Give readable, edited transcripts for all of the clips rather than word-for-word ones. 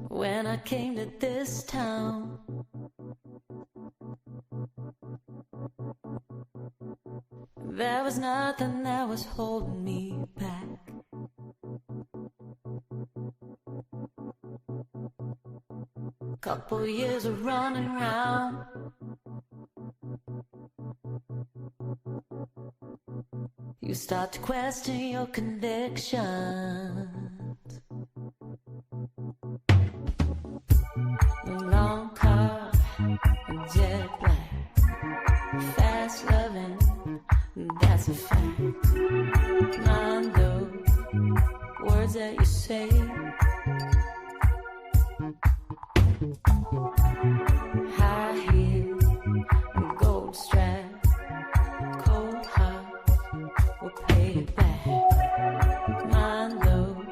when I came to this town. There was nothing that was holding me back. Couple years of running around, you start to question your convictions. Long car, jet black, fast loving, that's a fact. Mind those words that you say. High heel, gold strap, cold heart, will pay it back. Mind those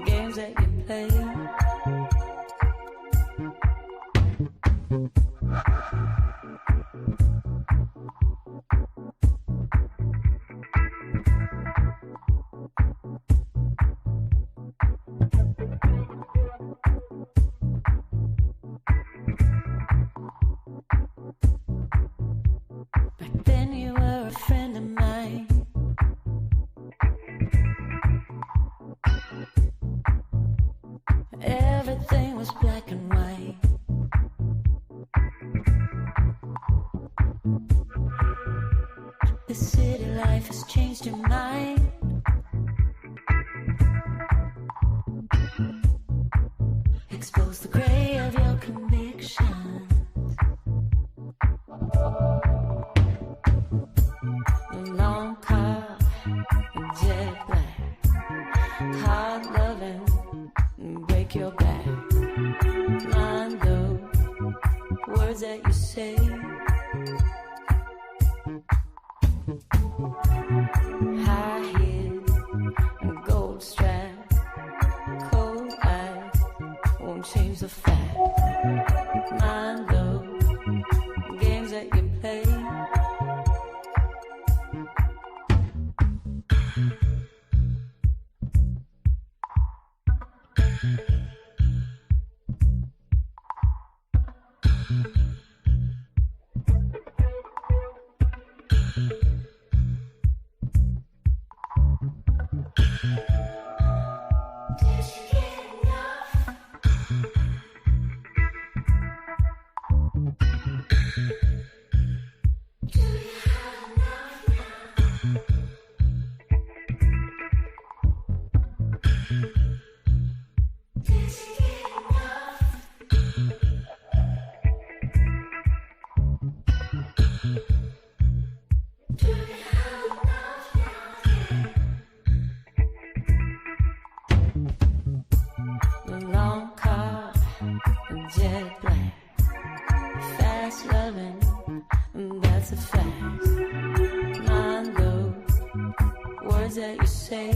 games that you play. Back then you were a friend of mine. Everything was black and white. The city life has changed your mind. Expose the gray of your convictions. Long car, jet black, hard loving, break your back. Mind those words that you say. High heel, gold strap, cold eyes, won't change the fact. Mind those games that you play. Long car, jet black, fast loving, that's a fact. Mind those words that you say.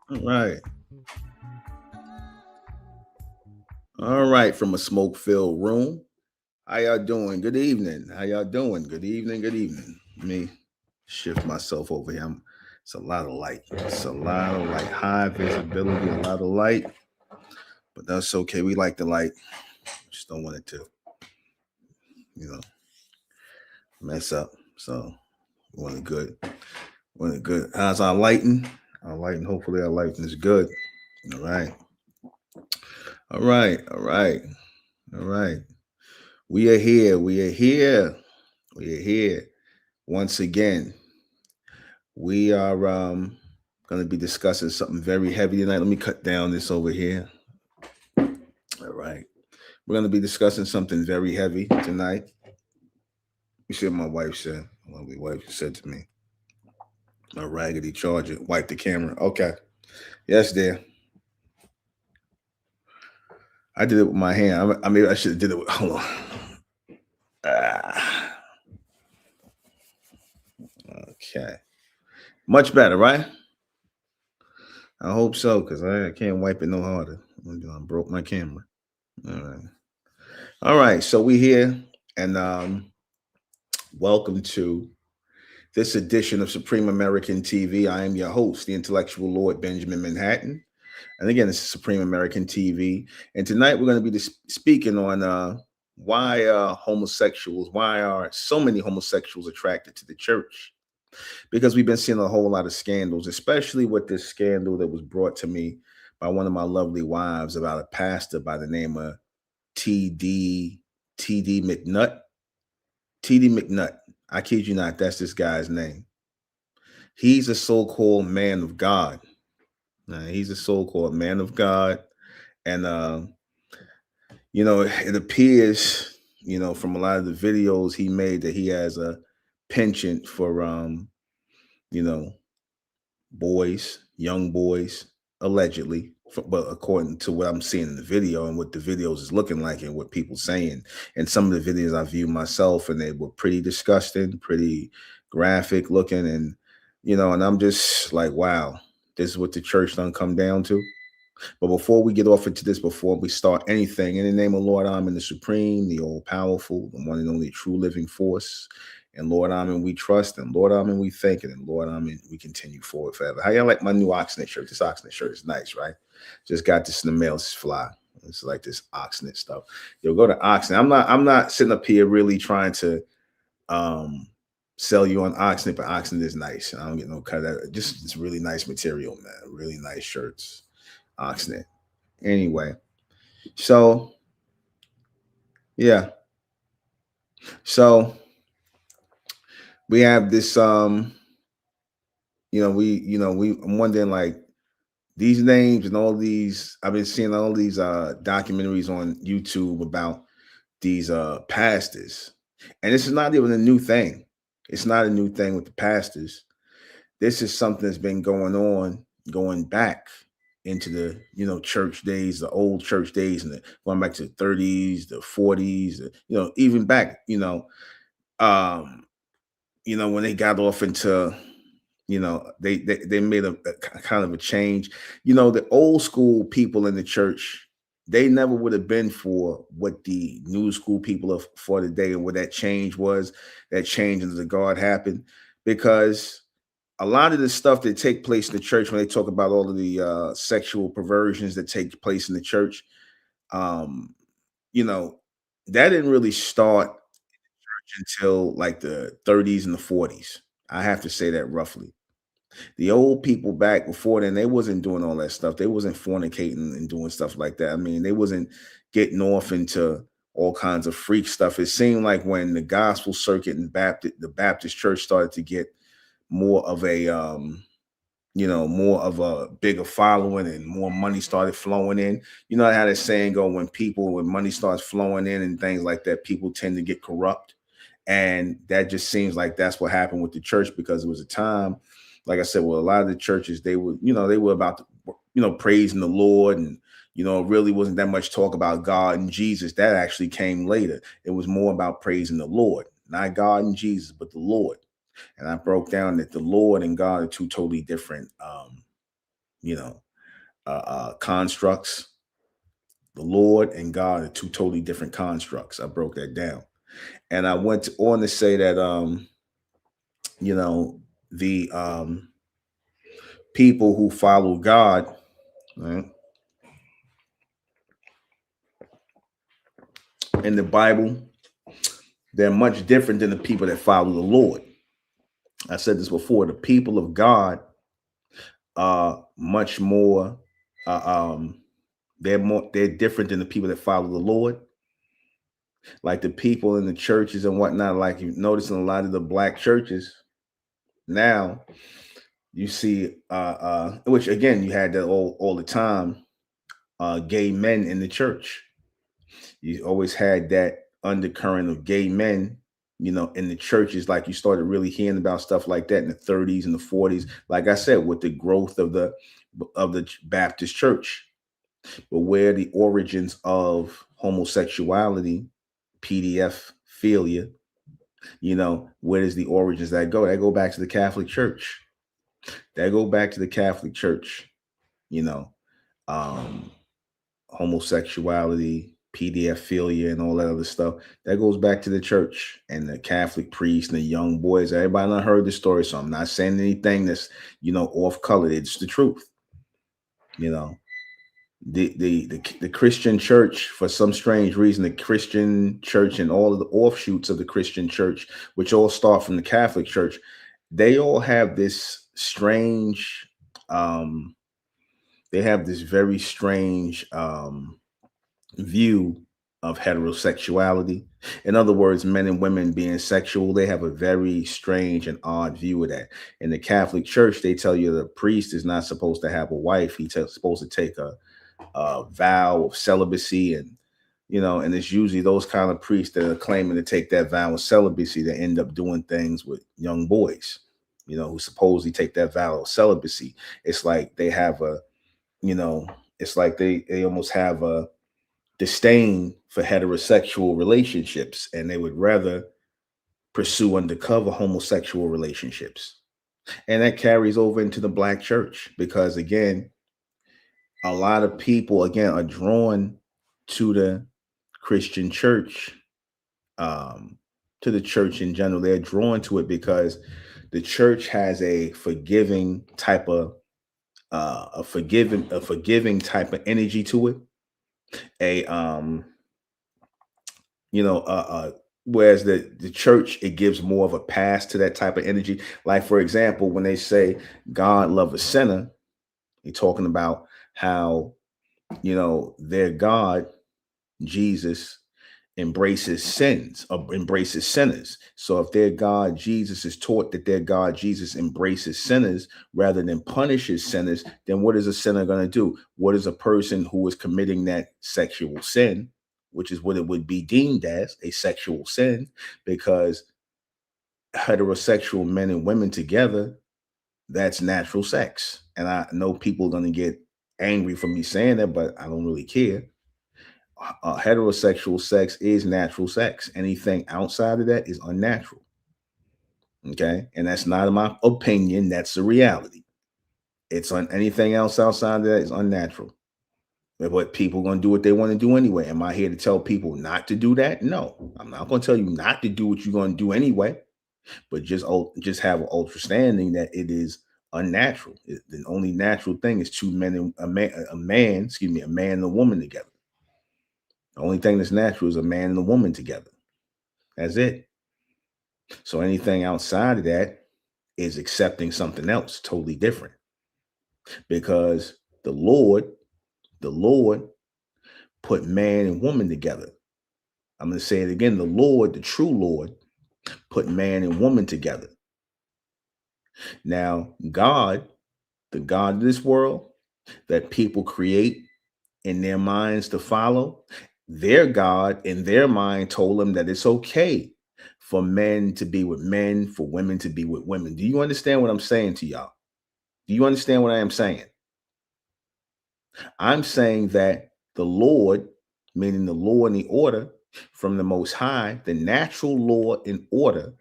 All right. All right. From a smoke filled room. How y'all doing? Good evening. How y'all doing? Good evening. Good evening. Let me shift myself over here. It's a lot of light. It's a lot of light. High visibility, a lot of light. But that's okay. We like the light. Just don't want it to, you know, mess up. So we want it good. Want it good. How's our lighting? Our lighting, hopefully our lighting is good. All right. All right. All right. All right. We are here. We are here. We are here. Once again, we are going to be discussing something very heavy tonight. Let me cut down this over here. All right. We're going to be discussing something very heavy tonight. You see what my wife said. My lovely wife said to me, a raggedy charger. Wipe the camera. Okay. Yes, dear. I did it with my hand. I mean, I should have did it with. Hold on. Ah, okay. Much better, right? I hope so, because I can't wipe it no harder. I broke my camera. All right. All right. So we here, and welcome to this edition of Supreme American TV. I am your host, the intellectual Lord Benjamin Manhattan. And again, this is Supreme American TV. And tonight we're going to be speaking on why homosexuals, why are so many homosexuals attracted to the church? Because we've been seeing a whole lot of scandals, especially with this scandal that was brought to me by one of my lovely wives about a pastor by the name of TD McNutt. TD McNutt. I kid you not, that's this guy's name. He's a so-called man of God. He's a so-called man of God. And it appears, from a lot of the videos he made that he has a penchant for you know, young boys, allegedly, but according to what I'm seeing in the video and what the videos is looking like and what people saying. And some of the videos I viewed myself, and they were pretty disgusting, pretty graphic looking, and I'm just like, wow, this is what the church done come down to. But before we get off into this, before we start anything, in the name of Lord, I'm in the supreme, the all powerful, the one and only true living force. And Lord, Amen, we trust. And Lord, Amen, we thank it. And Lord, Amen, we continue forward forever. How y'all like my new Oxnett shirt? This Oxnett shirt is nice, right? Just got this in the mail. It's fly. It's like this Oxnett stuff. Yo, go to Oxnett. I'm not sitting up here really trying to sell you on Oxnett, but Oxnett is nice. I don't get no cut. Just it's really nice material, man. Really nice shirts. Oxnett. Anyway, so yeah. So we have this I'm wondering, like, these names and all these, I've been seeing all these documentaries on YouTube about these pastors. And this is not even a new thing. It's not a new thing with the pastors. This is something that's been going back into the church days, the old church days, and going back to the 30s, the 40s, even back, um, when they got off into, they made a kind of a change. The old school people in the church, they never would have been for what the new school people are for today, and what that change was. That change into the God happened because a lot of the stuff that take place in the church, when they talk about all of the sexual perversions that take place in the church, um, you know, that didn't really start until like the 30s and the 40s. I have to say that roughly. The old people back before then, they wasn't doing all that stuff. They wasn't fornicating and doing stuff like that. I mean, they wasn't getting off into all kinds of freak stuff. It seemed like when the gospel circuit and the Baptist church started to get more of a more of a bigger following and more money started flowing in. You know how that saying go, when money starts flowing in and things like that, people tend to get corrupt. And that just seems like that's what happened with the church, because it was a time, like I said, well, a lot of the churches, they were about praising the Lord, and it really wasn't that much talk about God and Jesus. That actually came later. It was more about praising the Lord. not God and Jesus, but the Lord. And I broke down that the Lord and God are two totally different, you know, constructs. The Lord and God are two totally different constructs. I broke that down, and I went on to say that, you know, the people who follow God, right, in the Bible, they're much different than the people that follow the Lord. I said this before. The people of God are much more. Um, they're different than the people that follow the Lord. Like the people in the churches and whatnot. Like you notice in a lot of the black churches now, you see, which again you had that all the time. Gay men in the church. You always had that undercurrent of gay men, in the churches. Like you started really hearing about stuff like that in the 30s and the 40s. Like I said, with the growth of the Baptist church, but where the origins of homosexuality, PDF philia, where does the origins that go? That go back to the Catholic Church. That go back to the Catholic Church. You know, um, homosexuality, pedophilia, and all that other stuff. That goes back to the church and the Catholic priests and the young boys. Everybody done heard the story, so I'm not saying anything that's off color. It's the truth. You know, the Christian church, for some strange reason, the Christian church and all of the offshoots of the Christian church, which all start from the Catholic Church, they all have this strange. They have this very strange view of heterosexuality. In other words, men and women being sexual, they have a very strange and odd view of that. In the Catholic Church, they tell you the priest is not supposed to have a wife. He's supposed to take a vow of celibacy, and it's usually those kind of priests that are claiming to take that vow of celibacy that end up doing things with young boys, who supposedly take that vow of celibacy. It's like they have it's like they almost have a disdain for heterosexual relationships, and they would rather pursue undercover homosexual relationships. And that carries over into the black church because, again, a lot of people, again, are drawn to the Christian church, to the church in general. They're drawn to it because the church has a forgiving type of a forgiving type of energy to it. A whereas the church, it gives more of a pass to that type of energy. Like, for example, when they say God love a sinner, you're talking about how their God, Jesus, embraces sinners. So if their God Jesus is taught that their God Jesus embraces sinners rather than punishes sinners, then what is a sinner going to do? What is a person who is committing that sexual sin, which is what it would be deemed as a sexual sin, because heterosexual men and women together, that's natural sex. And I know people are going to get angry for me saying that, but I don't really care. Heterosexual sex is natural sex. Anything outside of that is unnatural. Okay. And that's not my opinion. That's the reality. It's on anything else outside of that is unnatural. But people are going to do what they want to do anyway. Am I here to tell people not to do that? No, I'm not going to tell you not to do what you're going to do anyway. But just have an understanding that it is unnatural. The only natural thing is two men and a man and a woman together. The only thing that's natural is a man and a woman together. That's it. So anything outside of that is accepting something else totally different. Because the Lord put man and woman together. I'm going to say it again. The Lord, the true Lord, put man and woman together. Now, God, the God of this world that people create in their minds to follow, their God in their mind told them that it's okay for men to be with men, for women to be with women. Do you understand what I'm saying to y'all? Do you understand what I am saying? I'm saying that the Lord, meaning the law and the order, from the Most High, the natural law and order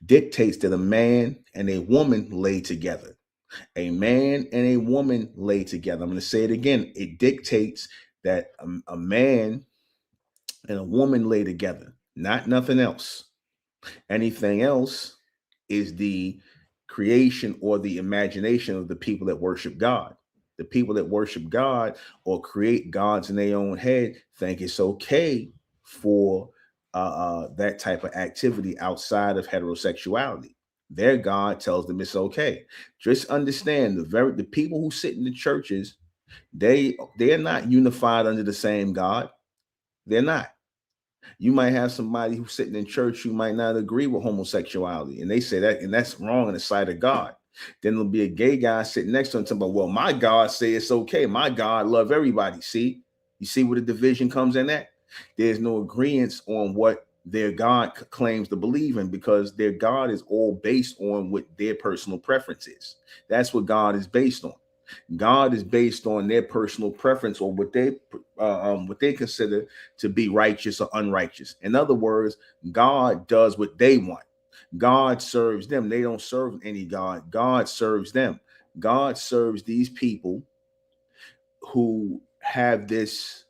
dictates that a man and a woman lay together. A man and a woman lay together. I'm going to say it again. It dictates that a man and a woman lay together, not nothing else. Anything else is the creation or the imagination of the people that worship God. The people that worship God or create gods in their own head think it's okay for that type of activity outside of heterosexuality. Their God tells them it's okay. Just understand the people who sit in the churches, they are not unified under the same God. They're not. You might have somebody who's sitting in church who might not agree with homosexuality, and they say that, and that's wrong in the sight of God. Then there'll be a gay guy sitting next to him talking about, well, my God say it's okay. My God love everybody. See, you see where the division comes in at? There's no agreement on what their God claims to believe in, because their God is all based on what their personal preference is. That's what God is based on. God is based on their personal preference or what they consider to be righteous or unrighteous. In other words, God does what they want. God serves them. They don't serve any God. God serves them. God serves these people who have this,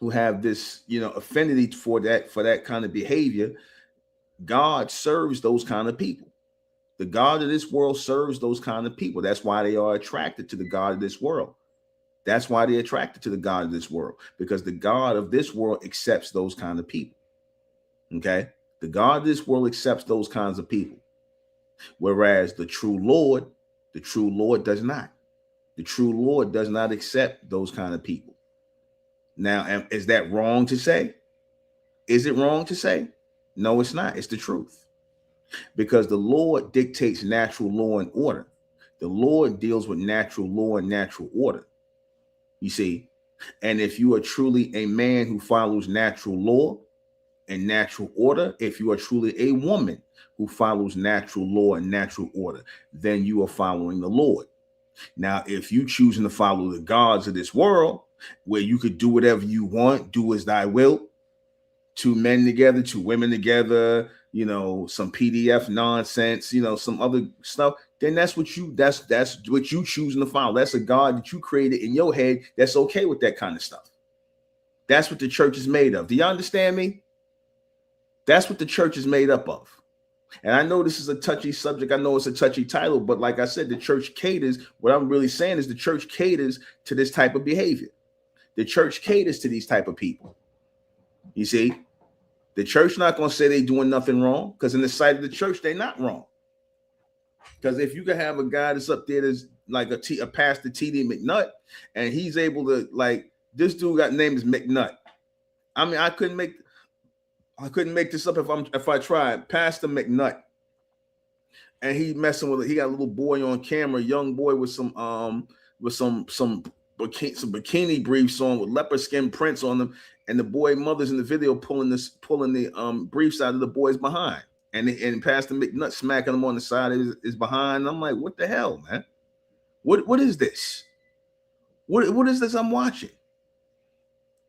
affinity for that kind of behavior. God serves those kind of people. The God of this world serves those kind of people. That's why they are attracted to the God of this world. That's why they're attracted to the God of this world, because the God of this world accepts those kind of people. Okay? The God of this world accepts those kinds of people. Whereas the true Lord does not. The true Lord does not accept those kind of people. Now, is that wrong to say? Is it wrong to say? No, it's not. It's the truth. Because the Lord dictates natural law and order. The Lord deals with natural law and natural order. You see, and if you are truly a man who follows natural law and natural order, if you are truly a woman who follows natural law and natural order, then you are following the Lord. Now, if you choosing to follow the gods of this world, where you could do whatever you want, do as thy will, two men together, two women together, some PDF nonsense, some other stuff, then that's what you choosing to follow. That's a God that you created in your head that's okay with that kind of stuff. That's what the church is made of. Do you understand me? That's what the church is made up of. And I know this is a touchy subject. I know it's a touchy title, but like I said, the church caters. What I'm really saying is the church caters to this type of behavior. The church caters to these type of people. You see? The church not going to say they're doing nothing wrong, because in the sight of the church, they're not wrong. Because if you can have a guy that's up there that's like a pastor, T.D. McNutt, and he's able to, like, this dude got name is McNutt. I mean, I couldn't make this up if I tried. Pastor McNutt, and he messing with it. He got a little boy on camera, young boy with some bikini briefs on with leopard skin prints on them. And the boy mother's in the video pulling the briefs out of the boy's behind, and Pastor McNutt smacking him on the side of his behind. And I'm like, what the hell, man? What is this? What is this I'm watching?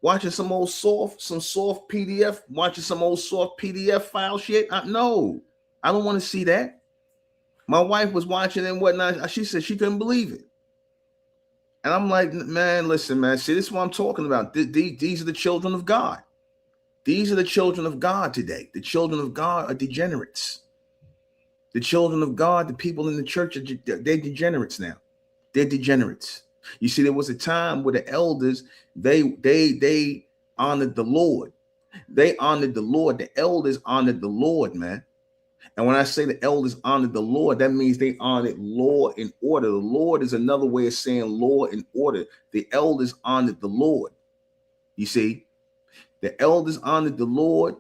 Watching some soft PDF, watching some old soft PDF file shit? No, I don't want to see that. My wife was watching and whatnot. She said she couldn't believe it. And I'm like, man, listen, man. See, this is what I'm talking about. These are the children of God. These are the children of God today. The children of God are degenerates. The children of God, the people in the church, they're degenerates now. They're degenerates. You see, there was a time where the elders, they honored the Lord. They honored the Lord. The elders honored the Lord, man. And when I say the elders honored the Lord, that means they honored law and order. The Lord is another way of saying law and order. The elders honored the Lord. You see, the elders honored the Lord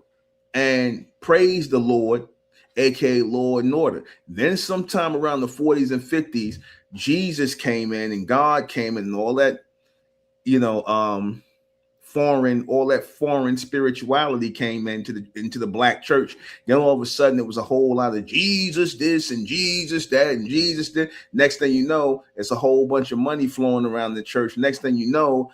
and praised the Lord, aka law and order. Then sometime around the 40s and 50s, Jesus came in and God came in and all that, foreign spirituality came into the black church. Then all of a sudden it was a whole lot of Jesus this and Jesus that and Jesus that. Next thing you know, it's a whole bunch of money flowing around the church. Next thing you know,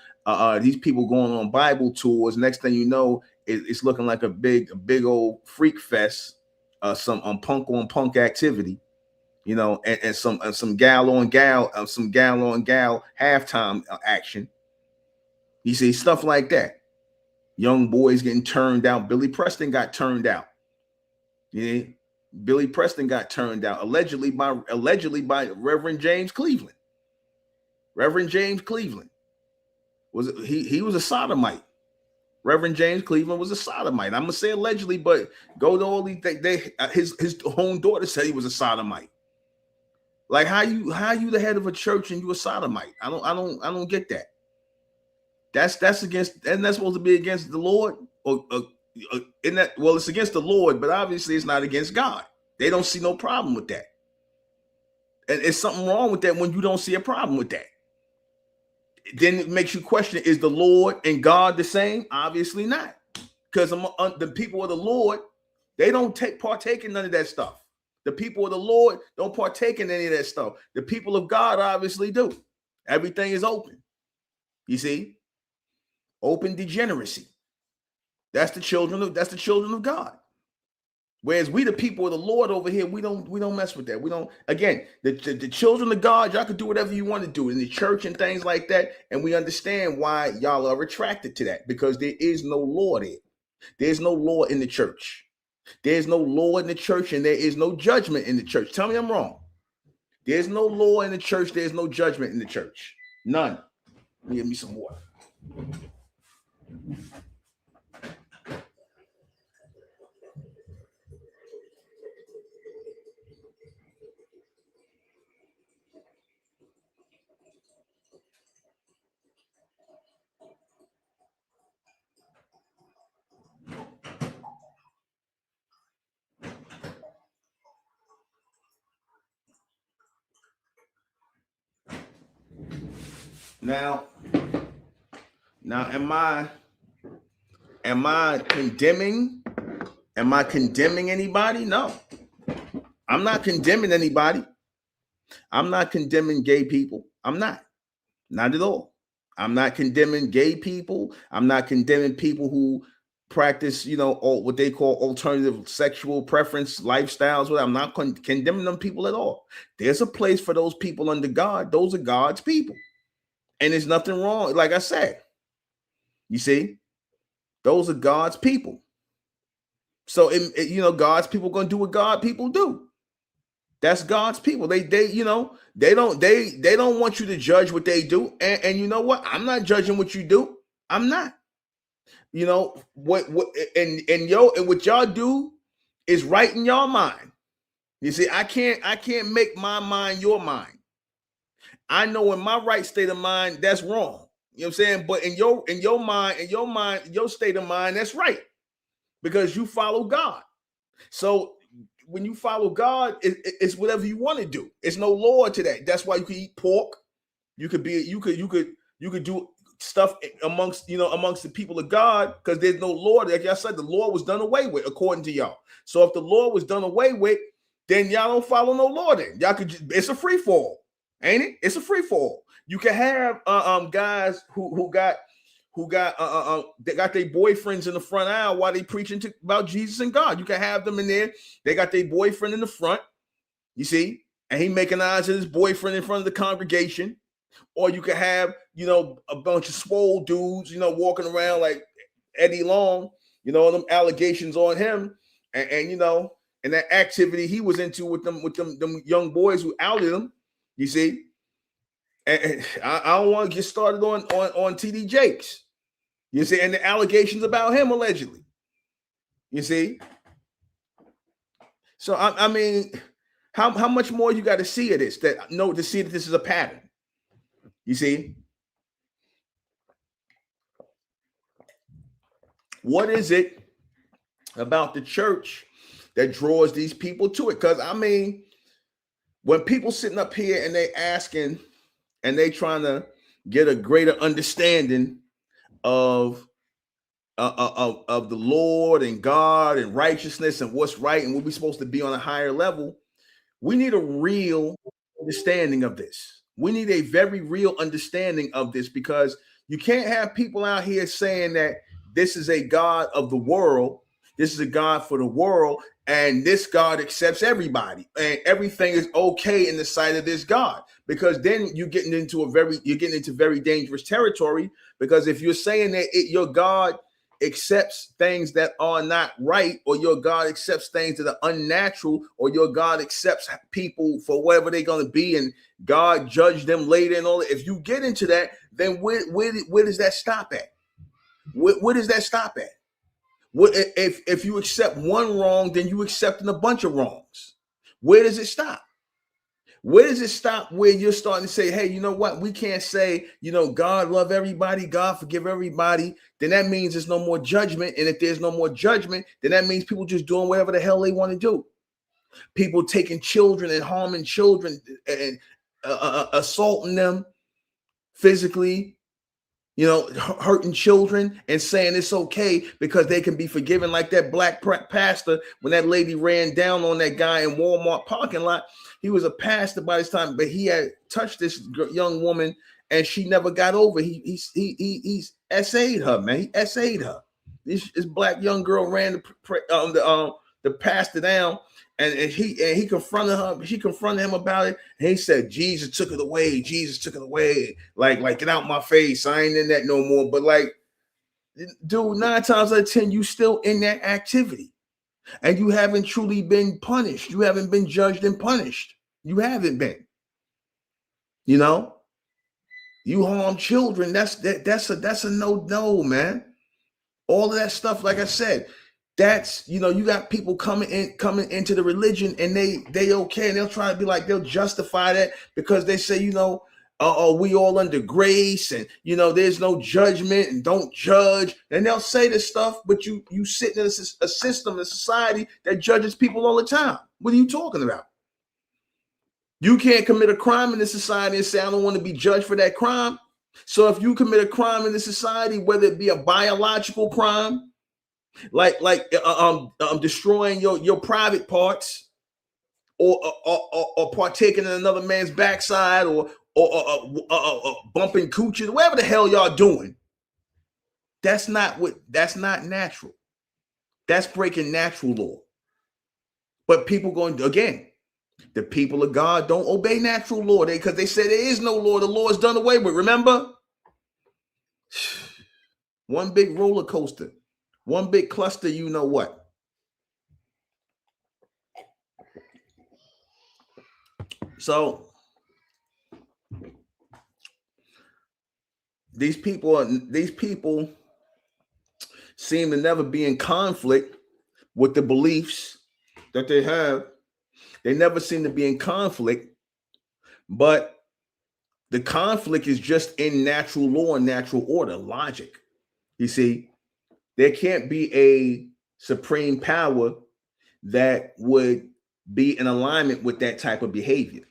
these people going on Bible tours. Next thing you know, it's looking like a big old freak fest, some punk on punk activity, you know, and some gal on gal halftime action. You see stuff like that. Young boys getting turned out. Billy Preston got turned out. Yeah, Billy Preston got turned out allegedly by Reverend James Cleveland. Reverend James Cleveland he was a sodomite. Reverend James Cleveland was a sodomite. I'm gonna say allegedly, but go to all these. His own daughter said he was a sodomite. Like how you the head of a church and you a sodomite? I don't get that. That's against, and that's supposed to be against the Lord, or in that. Well, it's against the Lord, but obviously it's not against God. They don't see no problem with that, and it's something wrong with that when you don't see a problem with that. Then it makes you question: is the Lord and God the same? Obviously not, because the people of the Lord, they don't partake in none of that stuff. The people of the Lord don't partake in any of that stuff. The people of God obviously do. Everything is open. You see. Open degeneracy. That's the children of God. Whereas we, the people of the Lord over here, we don't mess with that. We don't. Again, the children of God, y'all can do whatever you want to do in the church and things like that. And we understand why y'all are attracted to that, because there is no law there. There's no law in the church. There's no law in the church, and there is no judgment in the church. Tell me I'm wrong. There's no law in the church. There's no judgment in the church. None. Give me some water. Now, am I condemning? Am I condemning anybody? No, I'm not condemning anybody. I'm not condemning gay people. I'm not at all. I'm not condemning gay people. I'm not condemning people who practice, what they call alternative sexual preference lifestyles. I'm not condemning them people at all. There's a place for those people under God. Those are God's people. And there's nothing wrong. Like I said, you see, those are God's people. So, God's people going to do what God people do. That's God's people. They don't want you to judge what they do. And you know what? I'm not judging what you do. I'm not. What y'all do is right in your mind. You see, I can't make my mind your mind. I know in my right state of mind, that's wrong. You know what I'm saying? But in your mind, your state of mind, that's right. Because you follow God. So when you follow God, it's whatever you want to do. It's no law to that. That's why you can eat pork. You could do stuff amongst the people of God, because there's no law. Like I said, the law was done away with according to y'all. So if the law was done away with, then y'all don't follow no law. Then y'all it's a free fall. Ain't it? It's a free fall. You can have guys who got they got their boyfriends in the front aisle while they preaching about Jesus and God. You can have them in there. They got their boyfriend in the front, you see, and he making eyes at his boyfriend in front of the congregation. Or you can have, a bunch of swole dudes, walking around like Eddie Long, them allegations on him, and that activity he was into with them young boys who outed him. You see, and I don't want to get started on TD Jakes. You see, and the allegations about him allegedly. You see, so I mean, how much more you got to see of this to see that this is a pattern? You see, what is it about the church that draws these people to it? Because I mean, when people sitting up here and they asking and they trying to get a greater understanding of the Lord and God and righteousness and what's right and what we're supposed to be on a higher level, we need a real understanding of this. We need a very real understanding of this, because you can't have people out here saying that this is a God of the world, this is a God for the world, and this God accepts everybody, and everything is okay in the sight of this God. Because then you're getting into very dangerous territory. Because if you're saying that your God accepts things that are not right, or your God accepts things that are unnatural, or your God accepts people for whatever they're going to be, and God judged them later and all that. If you get into that, then where does that stop at? Where does that stop at? What if you accept one wrong, then you accepting a bunch of wrongs? Where does it stop? Where does it stop where you're starting to say, hey, you know what? We can't say, God love everybody, God forgive everybody. Then that means there's no more judgment. And if there's no more judgment, then that means people just doing whatever the hell they want to do. People taking children and harming children and assaulting them physically, hurting children, and saying it's okay because they can be forgiven. Like that black pastor, when that lady ran down on that guy in Walmart parking lot. He was a pastor by this time, but he had touched this young woman and she never got over. He's essayed her, man. He essayed her. This black young girl ran the pastor down, and he confronted her. She confronted him about it, and he said, Jesus took it away. Jesus took it away. Like get out my face. I ain't in that no more. But like, dude, 9 times out of 10, you still in that activity. And you haven't truly been punished. You haven't been judged and punished. You haven't been. You harm children. That's a no, man. All of that stuff, like I said, that's you got people coming into the religion, and they okay, and they'll try to be like, they'll justify that because they say, we all under grace, and there's no judgment, and don't judge, and they'll say this stuff, but you sit in a system, a society that judges people all the time. What are you talking about? You can't commit a crime in this society and say, I don't want to be judged for that crime. So if you commit a crime in this society, whether it be a biological crime, like destroying your private parts, or partaking in another man's backside, or bumping cooches, whatever the hell y'all doing, that's not natural. That's breaking natural law. But people going, again, the people of God don't obey natural law because they say there is no law. The law is done away with. Remember? One big roller coaster, one big cluster, you know what? So these people seem to never be in conflict with the beliefs that they have. They never seem to be in conflict, but the conflict is just in natural law and natural order, logic. You see, there can't be a supreme power that would be in alignment with that type of behavior.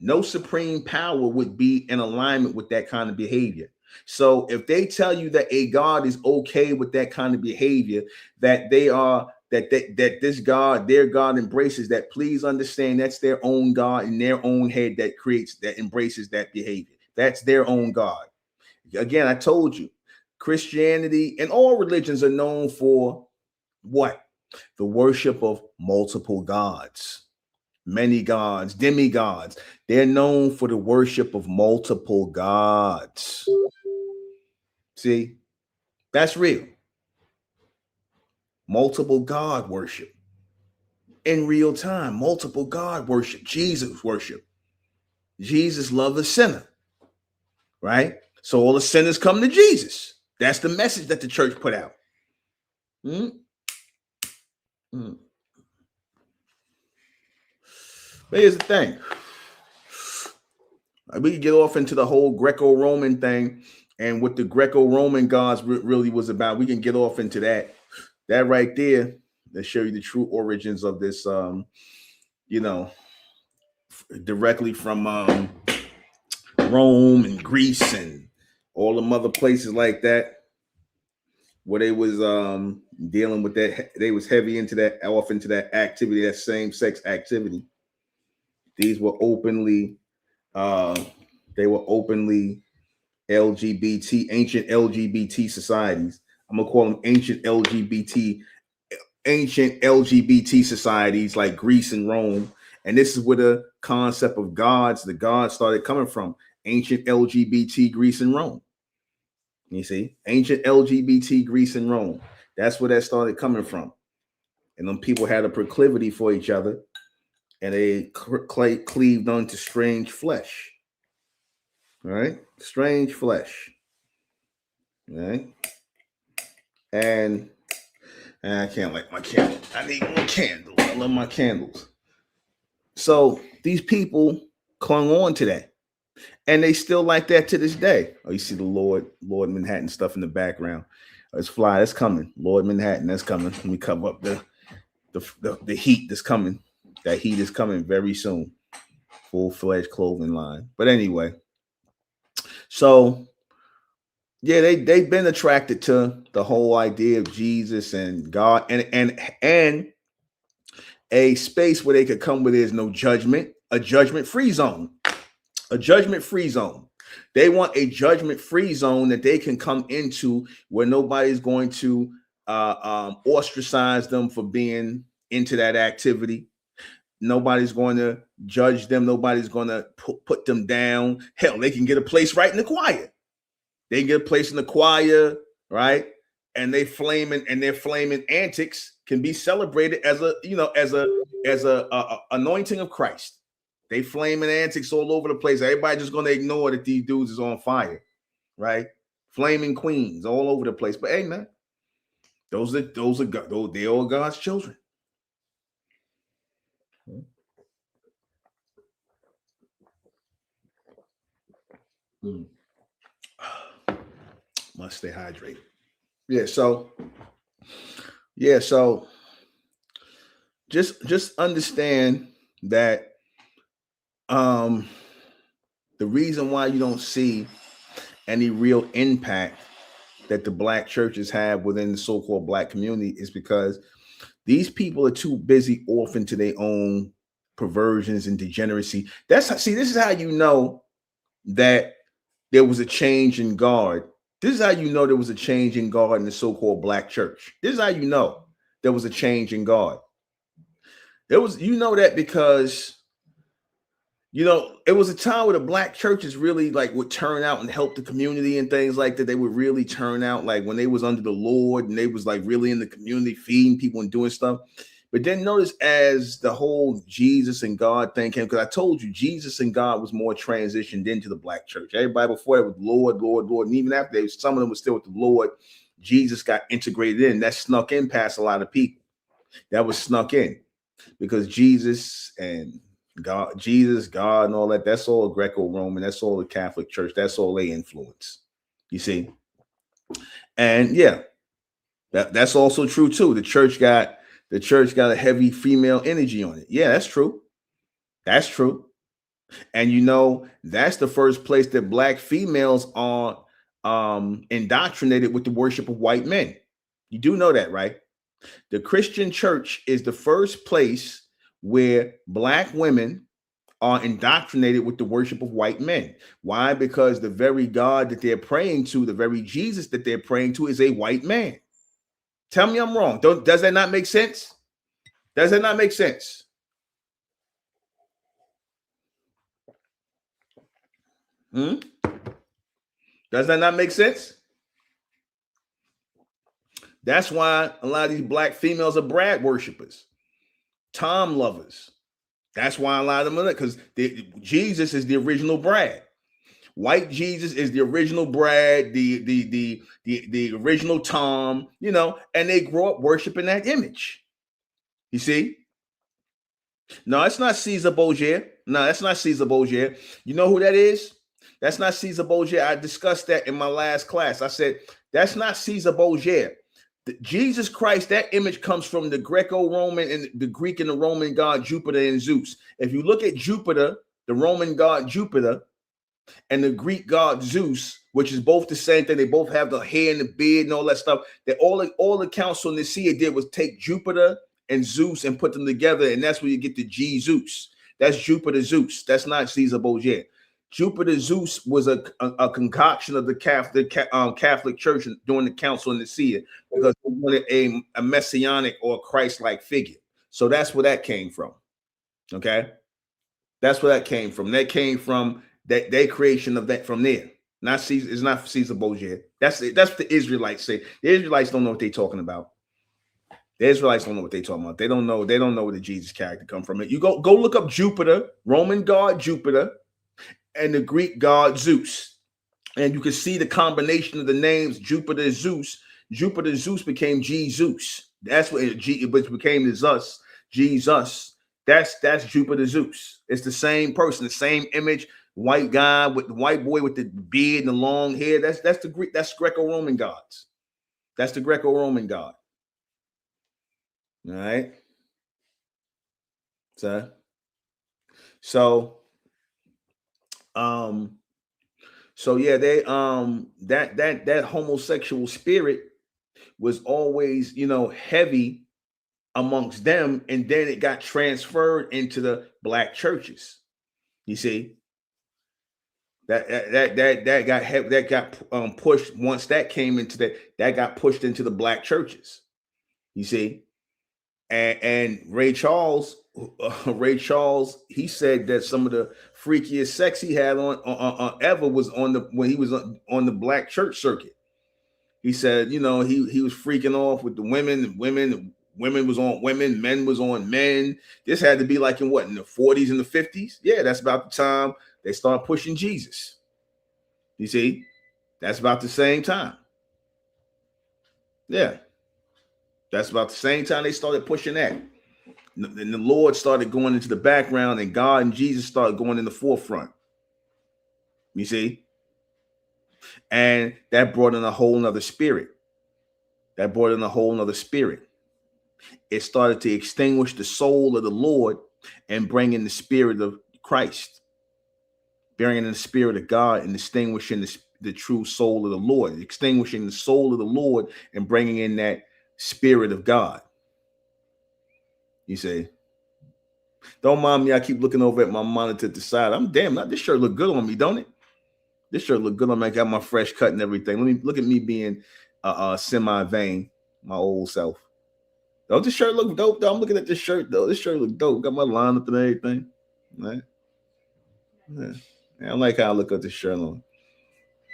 No supreme power would be in alignment with that kind of behavior. So if they tell you that a God is okay with that kind of behavior, that this God, their God embraces that, please understand that's their own God in their own head that embraces that behavior. That's their own God. Again, I told you, Christianity and all religions are known for what? The worship of multiple gods, many gods, demigods. They're known for the worship of multiple gods. See, that's real. Multiple God worship in real time, multiple God worship, Jesus worship. Jesus loved the sinner, right? So all the sinners come to Jesus. That's the message that the church put out. But here's the thing. We could get off into the whole Greco-Roman thing and what the Greco-Roman gods really was about. We can get off into that. That right there, to show you the true origins of this, directly from Rome and Greece and all the other places like that. where they was dealing with that. They was heavy into that, off into that activity, that same sex activity. These were openly, they were openly LGBT, ancient LGBT societies. I'm gonna call them ancient LGBT societies like Greece and Rome. And this is where the concept of gods, the gods started coming from. Ancient LGBT Greece and Rome. You see, ancient LGBT Greece and Rome. That's where that started coming from. And them people had a proclivity for each other, and they cleaved onto strange flesh. All right, strange flesh. All right, and I can't light my candle. I need more candles. I love my candles. So these people clung on to that, and they still like that to this day. Oh, you see the Lord Manhattan stuff in the background. It's fly. That's coming. Lord Manhattan. That's coming. Let me cover up the heat that's coming. That heat is coming very soon. Full-fledged clothing line. But anyway, so yeah, they've been attracted to the whole idea of Jesus and God, and a space where they could come where there's no judgment, a judgment-free zone. A judgment-free zone. They want a judgment-free zone that they can come into where nobody's going to ostracize them for being into that activity. Nobody's going to judge them. Nobody's going to put them down. Hell, they can get a place right in the choir. They can get a place in the choir, right? And their flaming antics can be celebrated as a anointing of Christ. They flaming antics all over the place. Everybody just going to ignore that these dudes is on fire, right? Flaming queens all over the place. But hey, man, those are they're all God's children. Must stay hydrated. So just understand that the reason why you don't see any real impact that the black churches have within the so-called black community is because these people are too busy off into their own perversions and degeneracy. This is how you know that there was a change in guard. This is how you know there was a change in guard in the so-called black church. This is how you know there was a change in guard. That because it was a time where the black churches really would turn out and help the community and things like that. They would really turn out when they was under the Lord and they was really in the community, feeding people and doing stuff. But then notice as the whole Jesus and God thing came, because I told you Jesus and God was more transitioned into the black church. Everybody before it was Lord, Lord, Lord. And even after some of them were still with the Lord, Jesus got integrated in. That snuck in past a lot of people. That was snuck in because Jesus and God, and all that, that's all Greco-Roman, that's all the Catholic Church, that's all they influence. You see? And yeah, that's also true too. The church got a heavy female energy on it. Yeah, that's true. That's true. And that's the first place that black females are indoctrinated with the worship of white men. You do know that, right? The Christian church is the first place where black women are indoctrinated with the worship of white men. Why? Because the very God that they're praying to, the very Jesus that they're praying to, is a white man. Tell me I'm wrong. Does that not make sense? Does that not make sense? Does that not make sense? That's why a lot of these black females are Brad worshipers, Tom lovers. That's why a lot of them are, because Jesus is the original Brad. White Jesus is the original Brad, the original Tom, and they grow up worshiping that image. You see? No, it's not Caesar Borgia. No, that's not Caesar Borgia. You know who that is? That's not Caesar Borgia. I discussed that in my last class. I said, that's not Caesar Borgia. Jesus Christ, that image comes from the Greco-Roman and the Greek and the Roman god Jupiter and Zeus. If you look at Jupiter, the Roman god Jupiter, and the Greek god Zeus, which is both the same thing. They both have the hair and the beard and all that stuff. That all the council in Nicaea did was take Jupiter and Zeus and put them together, and that's where you get the G Zeus. That's Jupiter Zeus. That's not Caesar Borgia. Jupiter Zeus was a concoction of the Catholic Church during the council in Nicaea because they wanted a messianic or Christ-like figure. So that's where that came from. Okay, that's where that came from. That came from their creation of that from there. Not Caesar. It's not Caesar Borgia. That's what the Israelites say. The Israelites don't know what they're talking about. The Israelites don't know what they're talking about. They don't know where the Jesus character come from. You go look up Jupiter, Roman god Jupiter, and the Greek god Zeus, and you can see the combination of the names Jupiter Zeus. Jupiter Zeus became Jesus. That's what which became the Zeus. Jesus. That's Jupiter Zeus. It's the same person, the same image. White guy with the white boy with the beard and the long hair. That's the Greek. That's Greco-Roman gods. That's the Greco-Roman god. All right. So yeah, they that homosexual spirit was always, heavy amongst them, and then it got transferred into the black churches. You see, that got pushed once that came into that got pushed into the black churches. You see, and Ray Charles, he said that some of the freakiest sex he had on ever was when he was on the black church circuit. He said, he was freaking off with the women was on women, men was on men. This had to be like in the 40s and the 50s. Yeah, that's about the time they started pushing Jesus. You see, that's about the same time. Yeah, that's about the same time they started pushing that. And the Lord started going into the background, and God and Jesus started going in the forefront. You see? And that brought in a whole nother spirit. It started to extinguish the soul of the Lord and bring in the spirit of Christ, bringing in the spirit of God and extinguishing the true soul of the Lord, extinguishing the soul of the Lord and bringing in that spirit of God. You see? Don't mind me. I keep looking over at my monitor to the side. This shirt look good on me, don't it? This shirt look good on me. I got my fresh cut and everything. Let me look at me being semi-vain, my old self. Don't this shirt look dope, though? I'm looking at this shirt, though. This shirt look dope. Got my line up and everything. Right? Yeah. I like how I look at this shirt on.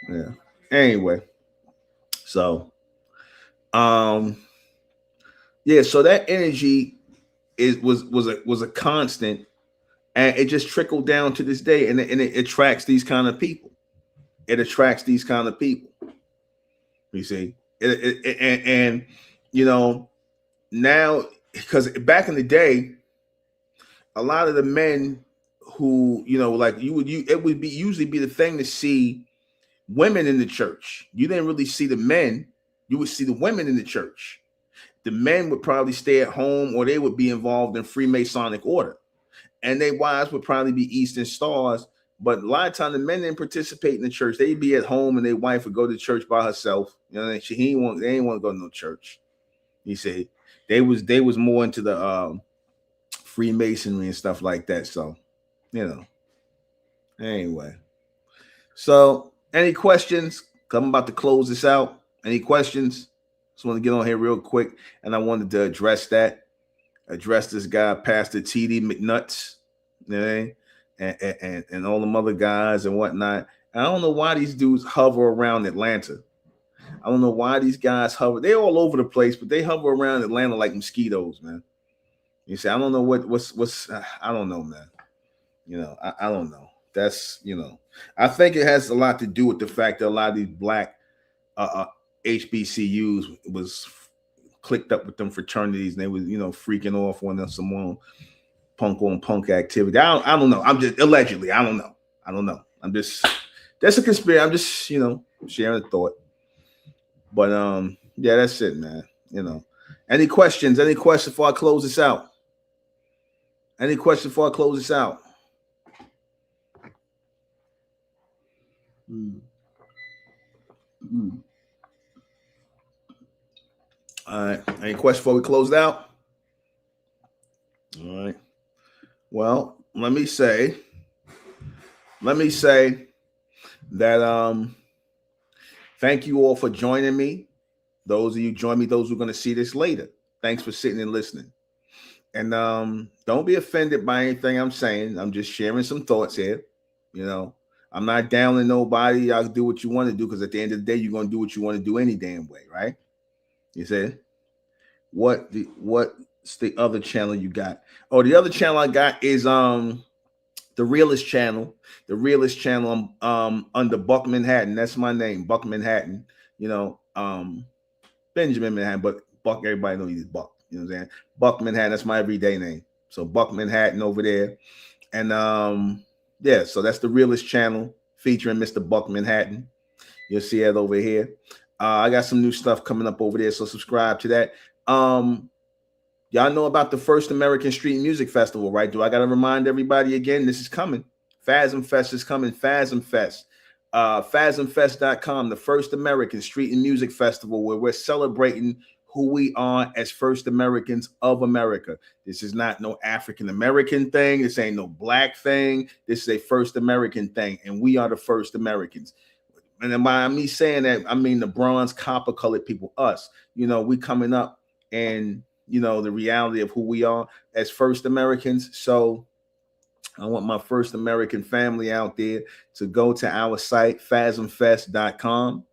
Yeah. Anyway. So, yeah, so that energy was a constant, and it just trickled down to this day, and it attracts these kind of people. It attracts these kind of people. You see, and now, because back in the day, a lot of the men who it would usually be the thing to see women in the church. You didn't really see the men; you would see the women in the church. The men would probably stay at home, or they would be involved in Freemasonic order, and their wives would probably be Eastern Stars. But a lot of times the men didn't participate in the church. They'd be at home, and their wife would go to church by herself. They ain't want to go to no church. You see, they was more into the Freemasonry and stuff like that. So, anyway. So, any questions? I'm about to close this out. Any questions? Just want to get on here real quick, and I wanted to address this guy, Pastor T.D. McNuts, and all them other guys and whatnot. And I don't know why these dudes hover around Atlanta. I don't know why these guys hover. They're all over the place, but they hover around Atlanta like mosquitoes, man. You say, I don't know what's I don't know, man. I don't know. That's, I think it has a lot to do with the fact that a lot of these black HBCUs was clicked up with them fraternities, and they was, freaking off on some more punk on punk activity. I don't know. I'm just allegedly. I don't know. That's a conspiracy. I'm just, sharing a thought. But yeah, that's it, man. Any questions? Any questions before I close this out? All right. Any questions before we close it out? All right. Well, let me say that thank you all for joining me. Those of you join me, those who are going to see this later. Thanks for sitting and listening. And don't be offended by anything I'm saying. I'm just sharing some thoughts here. You know, I'm not downing nobody. Y'all do what you want to do, because at the end of the day, you're going to do what you want to do any damn way, right? You said, what's the other channel you got? Oh, the other channel I got is the Realist channel. The Realist channel, under Buck Manhattan. That's my name, Buck Manhattan. You know, Benjamin Manhattan, but Buck, everybody knows he's Buck. You know what I'm saying? Buck Manhattan, that's my everyday name. So Buck Manhattan over there. And yeah, so that's the Realist channel featuring Mr. Buck Manhattan. You'll see that over here. I got some new stuff coming up over there, so subscribe to that. Y'all know about the First American Street Music Festival, right? Do I got to remind everybody again? This is coming. FASM Fest is coming. FASM Fest. FASMFest.com, the First American Street and Music Festival, where we're celebrating who we are as First Americans of America. This is not no African American thing. This ain't no black thing. This is a First American thing, and we are the First Americans. And by me saying that, I mean the bronze, copper colored people, us. You know, we coming up, and you know the reality of who we are as First Americans. So I want my First American family out there to go to our site, FASMFest.com.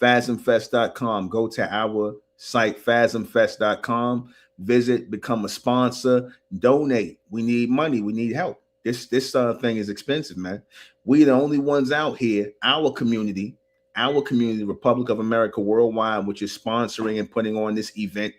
FASMFest.com. Go to our site, FASMFest.com. Visit, become a sponsor, donate. We need money. We need help. This thing is expensive, man. We the only ones out here, our community, Republic of America Worldwide, which is sponsoring and putting on this event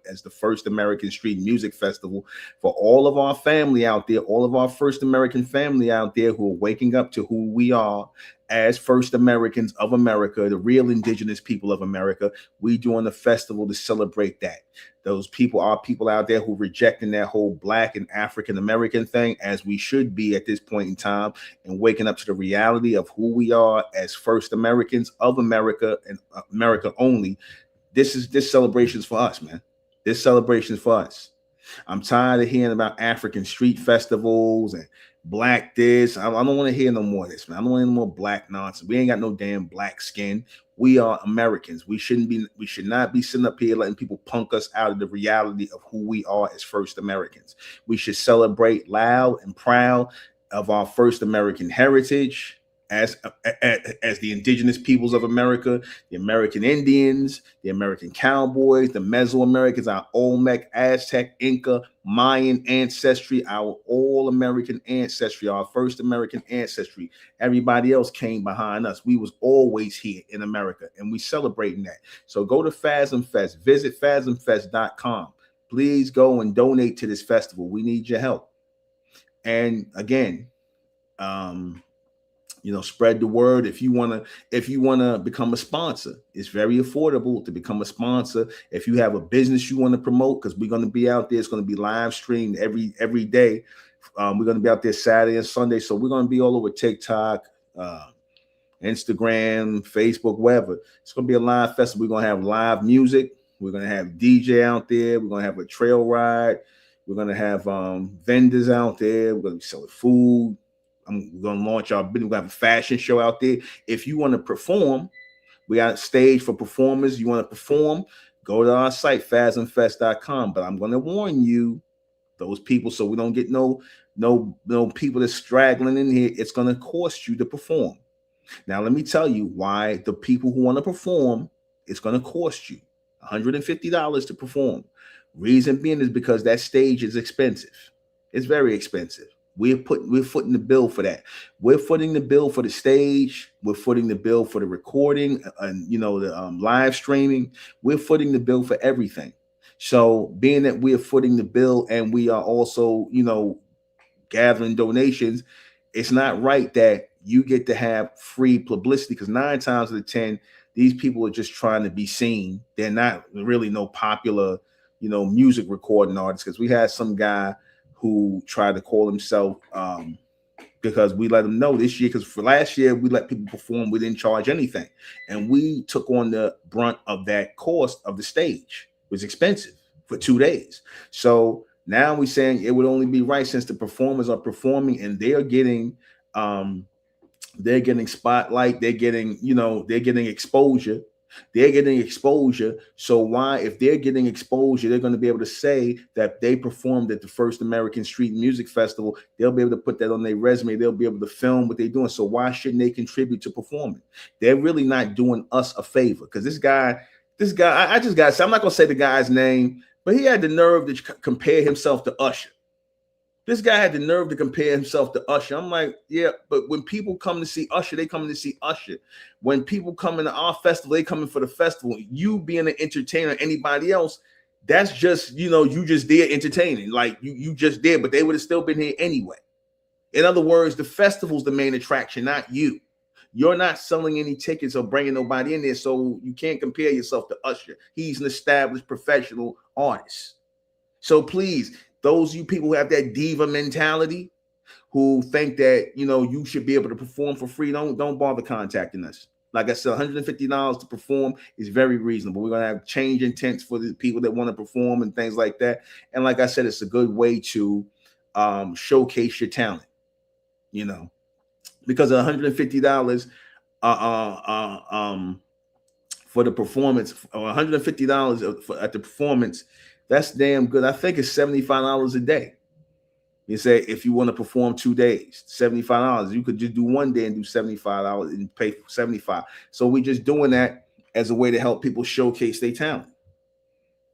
as the First American Street Music Festival for all of our family out there, all of our First American family out there who are waking up to who we are as First Americans of America, the real indigenous people of America. We doing the festival to celebrate that. Those people are people out there who are rejecting that whole black and African American thing, as we should be at this point in time, and waking up to the reality of who we are as First Americans of America and America only. This celebration is for us, man. This celebration is for us. I'm tired of hearing about African street festivals and black this. I don't want to hear no more of this, man. I don't want any more black nonsense. We ain't got no damn black skin. We are Americans. We should not be sitting up here letting people punk us out of the reality of who we are as First Americans. We should celebrate loud and proud of our First American heritage as the indigenous peoples of America, the American Indians, the American cowboys, the Mesoamericans, our Olmec, Aztec, Inca, Mayan ancestry, our all-American ancestry, our First American ancestry. Everybody else came behind us. We was always here in America, and we celebrating that. So go to FASM Fest. Visit FASMFest.com. Please go and donate to this festival. We need your help. And again, spread the word. If you wanna become a sponsor, it's very affordable to become a sponsor. If you have a business you want to promote, because we're gonna be out there, it's gonna be live streamed every day. We're gonna be out there Saturday and Sunday, so we're gonna be all over TikTok, Instagram, Facebook, wherever. It's gonna be a live festival. We're gonna have live music. We're gonna have DJ out there. We're gonna have a trail ride. We're gonna have vendors out there. We're gonna be selling food. I'm going to launch our business. We're going to have a fashion show out there. If you want to perform, we got a stage for performers. You want to perform, go to our site, FASMFest.com. But I'm going to warn you, those people, so we don't get no people that's straggling in here. It's going to cost you to perform. Now, let me tell you why the people who want to perform, it's going to cost you $150 to perform. Reason being is because that stage is expensive. It's very expensive. We're footing the bill for that. We're footing the bill for the stage. We're footing the bill for the recording and the live streaming. We're footing the bill for everything. So being that we're footing the bill and we are also gathering donations, it's not right that you get to have free publicity, because 9 times out of 10 these people are just trying to be seen. They're not really no popular music recording artists, because we had some guy who tried to call himself because we let them know this year, because for last year we let people perform, we didn't charge anything, and we took on the brunt of that cost of the stage. It was expensive for 2 days. So now we're saying it would only be right, since the performers are performing and they're getting spotlight, they're getting, they're getting exposure. They're getting exposure. So why, if they're getting exposure, they're going to be able to say that they performed at the First American Street Music Festival. They'll be able to put that on their resume. They'll be able to film what they're doing. So why shouldn't they contribute to performing? They're really not doing us a favor, because this guy, I just got to say, I'm not going to say the guy's name, but he had the nerve to compare himself to Usher. This guy had the nerve to compare himself to Usher. I'm like, yeah, but when people come to see Usher, they come to see Usher. When people come into our festival, they coming for the festival. You being an entertainer, anybody else, that's just, you just there entertaining. Like you just there, but they would have still been here anyway. In other words, the festival's the main attraction, not you. You're not selling any tickets or bringing nobody in there, so you can't compare yourself to Usher. He's an established professional artist. So please, those of you people who have that diva mentality, who think that, you should be able to perform for free, don't bother contacting us. Like I said, $150 to perform is very reasonable. We're going to have change intents for the people that want to perform and things like that. And like I said, it's a good way to showcase your talent, because $150 for the performance, or $150 at the performance, that's damn good. I think it's $75 a day. You say if you want to perform 2 days, $75. You could just do 1 day and do $75 and pay for $75. So we're just doing that as a way to help people showcase their talent.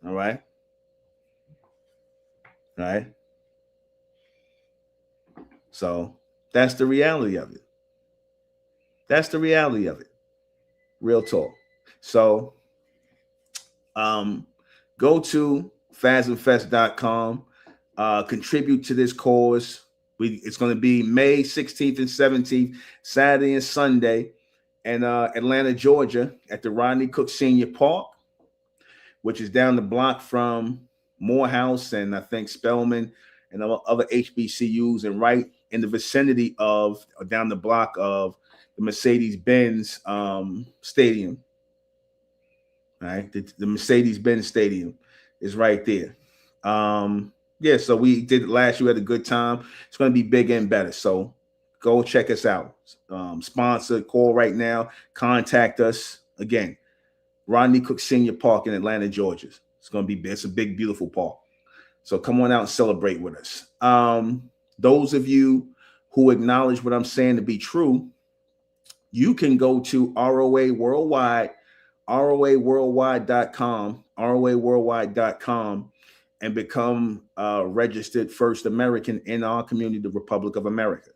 All right. All right. So that's the reality of it. That's the reality of it. Real talk. So go to phasmfest.com, contribute to this cause. It's going to be May 16th and 17th, Saturday and Sunday, in Atlanta, Georgia, at the Rodney Cook Senior Park, which is down the block from Morehouse and I think Spelman and other HBCUs, and right in the vicinity of, or down the block of, the Mercedes-Benz Stadium. All right, the Mercedes-Benz Stadium is right there. Yeah, so we did it last year, had a good time. It's going to be bigger and better. So go check us out. Sponsor, call right now. Contact us. Again, Rodney Cook Senior Park in Atlanta, Georgia. It's a big, beautiful park. So come on out and celebrate with us. Those of you who acknowledge what I'm saying to be true, you can go to ROA Worldwide, ROAworldwide.com, and become a registered First American in our community, the Republic of America.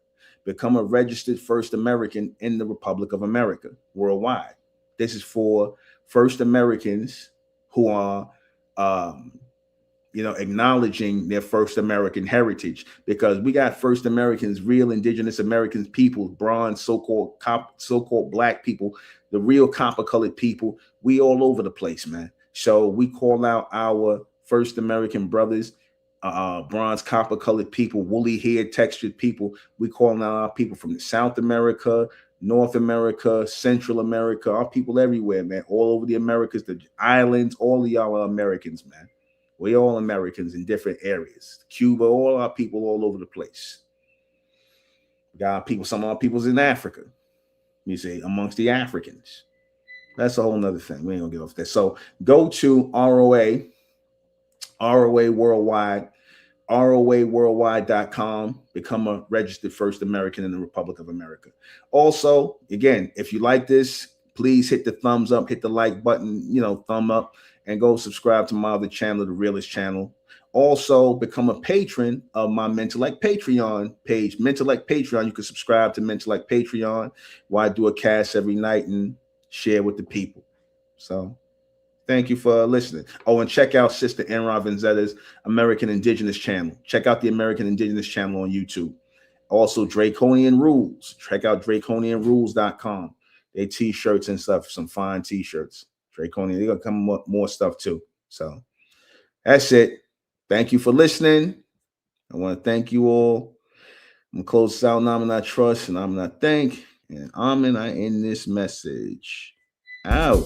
Become a registered First American in the Republic of America worldwide. This is for First Americans who are, acknowledging their First American heritage, because we got First Americans, real Indigenous American people, bronze, so-called Black people, the real copper-colored people. We all over the place, man. So we call out our First American brothers, bronze, copper-colored people, woolly-haired, textured people. We call out our people from South America, North America, Central America, our people everywhere, man, all over the Americas, the islands. All of y'all are Americans, man. We all Americans in different areas. Cuba, all our people all over the place. We got people, some of our people's in Africa. You see, amongst the Africans. That's a whole nother thing. We ain't gonna get off that. So go to ROA Worldwide, ROAworldwide.com, become a registered First American in the Republic of America. Also, again, if you like this, please hit the thumbs up, hit the like button, thumb up, and go subscribe to my other channel, the Realist channel. Also, become a patron of my Mentellect Patreon page. Mentellect Patreon, you can subscribe to Mentellect Patreon, where I do a cast every night and share with the people. So thank you for listening. Oh, and check out Sister Enra Vanzetta's American Indigenous channel. Check out the American Indigenous channel on YouTube. Also, Draconian Rules. Check out draconianrules.com. They t-shirts and stuff, some fine t-shirts. Draconian, they're gonna come up more stuff too. So that's it. Thank you for listening. I want to thank you all. I'm close this out. Now I'm not trust and I'm not think. And Amen. I end this message. Out.